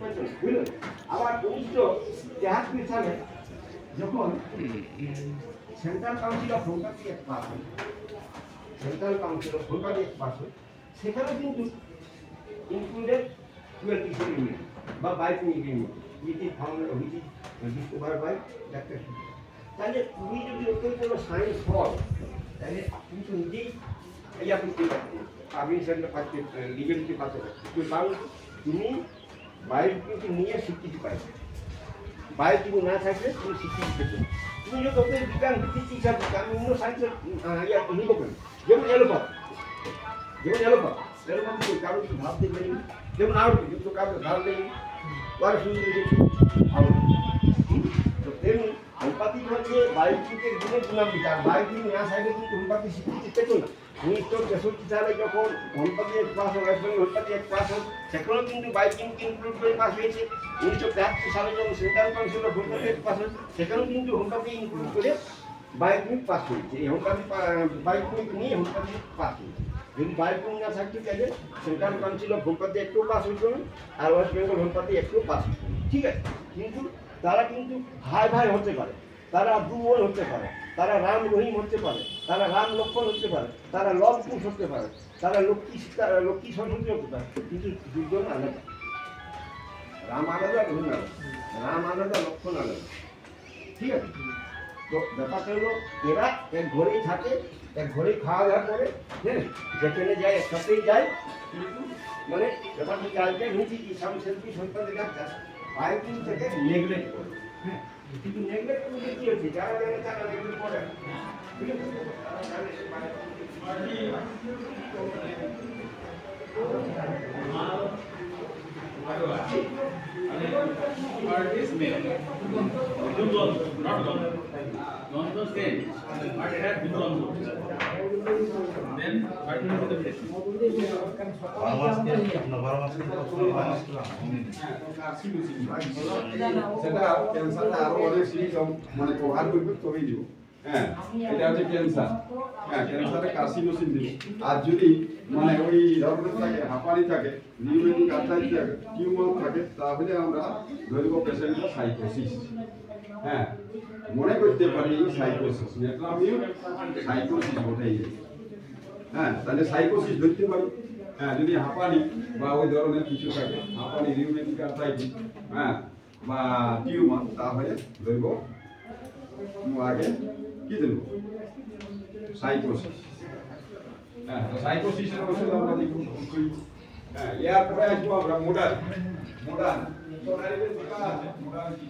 বুঝলেন? আবার 1973 সালে যখন central council of homoeopathy act pass হয়, central council of homoeopathy act pass হয়, সেখানেও কিন্তু ইনক্লুডেড 12 ইউনিট বা 22 unit which is found which is discovered by Dr. Suchi. তাহলে তুমি যদি ওই কোনো সায়েন্স হয় তাহলে তুমি তো নিজেই ইয়া করতে পারবে, পারমিশনটা পাচ্ছে, লিগেলিটি পাচ্ছে, কারণ তুমি বাইরে কিন্তু নিয়ে স্বীকৃতি পাইবে। বাইরে তুমি না থাকলে তুমি স্বীকৃতি পেতে, তুমি যদি ওদের বিজ্ঞান ভিত্তিক চিকিৎসা করতে, আমি অন্য সায়েন্সের ইয়া নিব কেন? যেমন এলোপ্যাথ, এলোপ্যাথি কারো তো ভাব দেখবে, যেমন আরো যুক্ত কারো ধার দেয়নি, ওরা শুনতে ভালো। তো তেমনি হোমিওপ্যাথি হচ্ছে বায়োটিকের গুণে গুণান্বিত, আর বায়োটিক না থাকলে কিন্তু হোমিওপ্যাথি স্বীকৃতি পেত না। 1963 সালে যখন হোমিওপ্যাথি অ্যাক্ট পাস হয়, West Bengal homeopathy act pass হয়, সেখানেও কিন্তু বায়োটিককে ইনক্লুড করে পাস হয়েছে। 1973 সালে যখন central council of homoeopathy act pass হয়, সেখানেও কিন্তু হোমিওপ্যাথি ইনক্লুড করে বায়োটিক পাস হয়েছে। এই হোমিওপ্যাথি বায়োটিক নিয়ে হোমিওপ্যাথি পাস হয়েছে। যদি বায়োটিক না থাকতো তাহলে সেন্ট্রাল কাউন্সিল অফ হোমিওপ্যাথি অ্যাক্টও পাস হইত না, আর ওয়েস্ট বেঙ্গল হোমিওপ্যাথি অ্যাক্টও পাস হইত না। ঠিক আছে, কিন্তু তারা কিন্তু ভাই ভাই হতে পারে, তারা দুমল হতে পারে, তারা রাম রহিম হতে পারে, তারা রাম লক্ষ্মণ হতে পারে, তারা লব কুশ হতে পারে, তারা লক্ষ্মী সরস্বতী হতে পারে, কিন্তু দুজন আলাদা। রাম আলাদা, রহিম আলাদা, রাম আলাদা, লক্ষ্মণ আলাদা। ঠিক আছে, তো ব্যাপারটা হলো এরা এক ঘরেই থাকে, এক ঘরেই খাওয়া দাওয়া করে, হ্যাঁ, যেখানে যায় একসাথেই যায়, কিন্তু মানে ব্যাপারটা চালটা হয়েছে কি স্বামী সেলফি সন্তানদের কাছে বায়োটিক থেকে নেগলেক্ট করে, হ্যাঁ, কিন্তু নেগলেক্ট করলে কি হচ্ছে, যারা জানে তারা নেগলেক্ট করে। ঠিক আছে, Heart is male. Not Dondon. Dondon same, but it has Dondon. Then what will be the place? সেটা ক্যান্সারটা আরো অনেক সিমটম মানে কভার করবে তবেই দিব। হ্যাঁ, এটা হচ্ছে ক্যান্সার। হ্যাঁ, ক্যান্সারে কার্সিনোসিন দিব। আর যদি মানে ওই ধরনের থাকে, হাঁপানি থাকে, নিউমেটিক আর্থাইটিস থাকে, টিউমার থাকে, তাহলে আমরা ধরব পেশেন্টের সাইকোসিস। হ্যাঁ, মনে করতে পারি সাইকোসিস, মেট্রামিউট সাইকোসিস ওটাই। হ্যাঁ, তাহলে সাইকোসিস ধরতে পারি। হ্যাঁ, যদি হাঁপানি বা ওই ধরনের কিছু থাকে, হাঁপানি, নিউমেটিক আর্থাইটিস, হ্যাঁ, বা টিউমার, তাহলে ধরব আগে কি দেব, সাইকোসিস। হ্যাঁ, তো সাইকোসিসের ওষুধ আমরা দেখব। হ্যাঁ, এরপরে আসবো আমরা মোডাল। মোডালিটির দিকে আছে মোডালিটি।